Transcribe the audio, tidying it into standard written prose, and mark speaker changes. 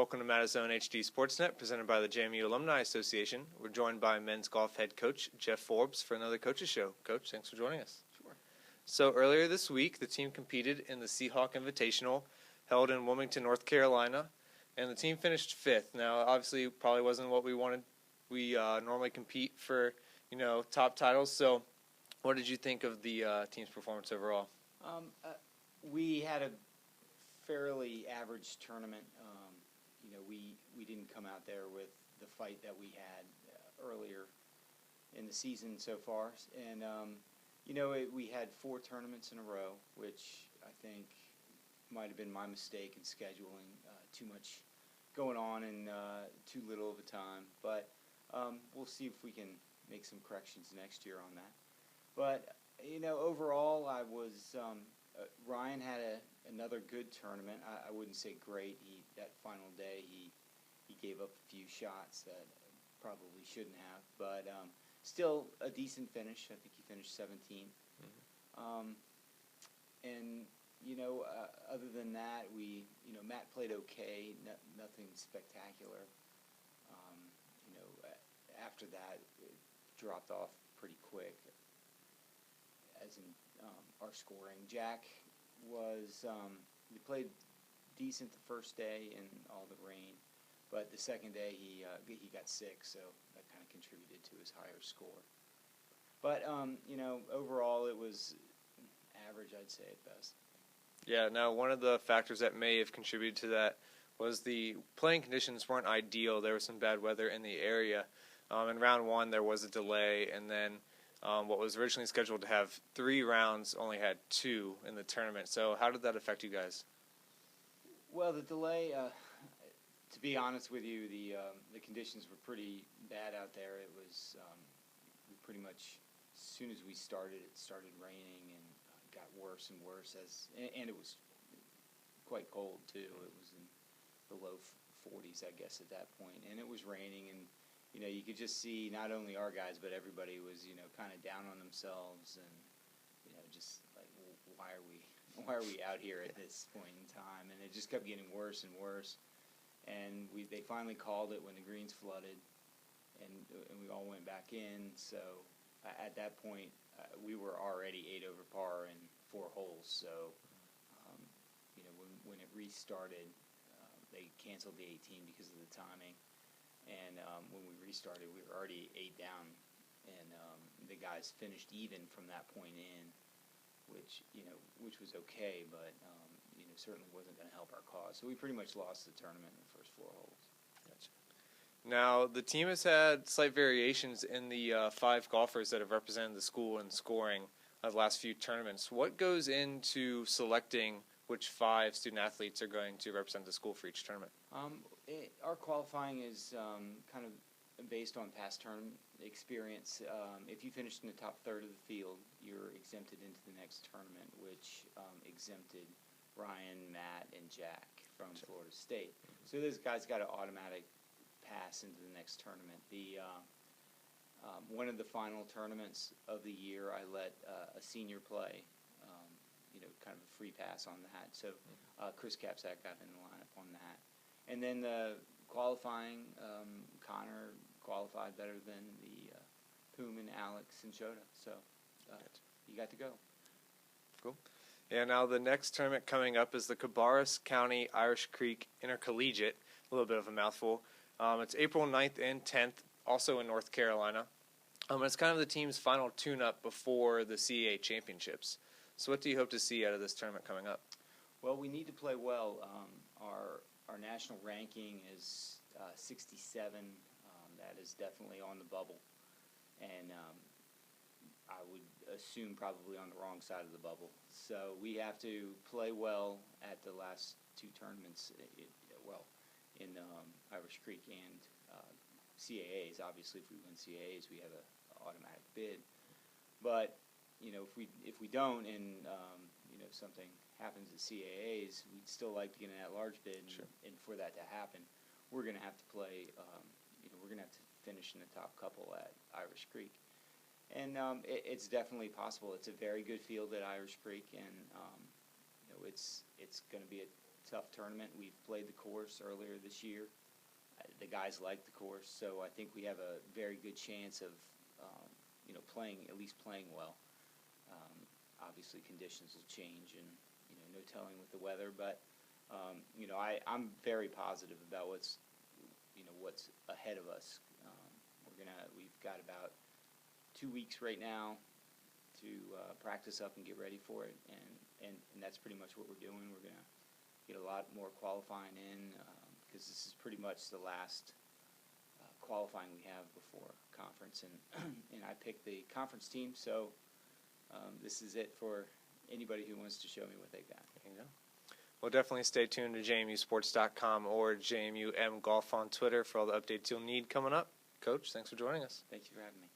Speaker 1: welcome to Madison HD Sportsnet, presented by the JMU Alumni Association. We're joined by men's golf head coach Jeff Forbes for another Coaches Show. Coach, thanks for joining us.
Speaker 2: Sure.
Speaker 1: So earlier this week, the team competed in the Seahawk Invitational held in Wilmington, North Carolina, and the team finished fifth. Now, obviously, probably wasn't what we wanted. We normally compete for, top titles. So what did you think of the team's performance overall?
Speaker 2: We had a fairly average tournament. We didn't come out there with the fight that we had earlier in the season so far. And, we had 4 tournaments in a row, which I think might have been my mistake in scheduling. Too much going on in too little of a time. But we'll see if we can make some corrections next year on that. But, overall, I was Ryan had another good tournament. I wouldn't say great. That final day, he gave up a few shots that probably shouldn't have, but still a decent finish. I think he finished 17th. Mm-hmm. Other than that, Matt played okay. Nothing spectacular. After that, it dropped off pretty quick. As in our scoring, Jack was he played decent the first day in all the rain, but the second day he got sick, so that kind of contributed to his higher score. But overall it was average, I'd say, at best.
Speaker 1: Yeah. Now, one of the factors that may have contributed to that was the playing conditions weren't ideal. There was some bad weather in the area. In round 1, there was a delay, and then what was originally scheduled to have 3 rounds only had 2 in the tournament. So how did that affect you guys?
Speaker 2: Well, the delay, to be honest with you, the conditions were pretty bad out there. It was we pretty much, as soon as we started, it started raining and got worse and worse, and it was quite cold too. It was in the low 40s, I guess, at that point, and it was raining, and you could just see not only our guys, but everybody was, kind of down on themselves, and, just like, why are we out here at this point in time? And it just kept getting worse and worse. And they finally called it when the greens flooded, and we all went back in. So at that point, we were already 8 over par in 4 holes. So, when it restarted, they canceled the 18 because of the timing. And when we restarted, we were already 8 down, and the guys finished even from that point in, which was okay, but certainly wasn't going to help our cause. So we pretty much lost the tournament in the first 4 holes.
Speaker 1: Gotcha. Now, the team has had slight variations in the 5 golfers that have represented the school in scoring of the last few tournaments. What goes into selecting which 5 student athletes are going to represent the school for each tournament?
Speaker 2: Our qualifying is kind of based on past tournament experience. If you finished in the top third of the field, you're exempted into the next tournament, which exempted Ryan, Matt, and Jack from Florida State. So those guys got an automatic pass into the next tournament. One of the final tournaments of the year, I let a senior play, kind of a free pass on that. So Chris Capsack got in the lineup on that. And then the qualifying, Connor qualified better than the Poom and Alex and Shota. So you got to go.
Speaker 1: Cool. Yeah, now the next tournament coming up is the Cabarrus County Irish Creek Intercollegiate, a little bit of a mouthful. It's April 9th and 10th, also in North Carolina. It's kind of the team's final tune-up before the CAA championships. So what do you hope to see out of this tournament coming up?
Speaker 2: Well, we need to play well. Our national ranking is 67. That is definitely on the bubble. And I would assume probably on the wrong side of the bubble. So we have to play well at the last 2 tournaments, in Irish Creek and CAAs. Obviously, if we win CAAs, we have an automatic bid. But if we don't, and something happens at CAAs, we'd still like to get an at-large bid.
Speaker 1: Sure.
Speaker 2: And for that to happen, we're going to have to play. We're going to have to finish in the top couple at Irish Creek. And it's definitely possible. It's a very good field at Irish Creek, and it's going to be a tough tournament. We've played the course earlier this year. The guys like the course, so I think we have a very good chance of, at least playing well. Obviously, conditions will change, and no telling with the weather. But I'm very positive about what's ahead of us. We've got about 2 weeks right now to practice up and get ready for it, and that's pretty much what we're doing. We're gonna get a lot more qualifying in because this is pretty much the last qualifying we have before conference, and I picked the conference team, so this is it for anybody who wants to show me what they got.
Speaker 1: There you go. Well, definitely stay tuned to JMUsports.com or JMUM Golf on Twitter for all the updates you'll need coming up. Coach, thanks for joining us.
Speaker 2: Thank you for having me.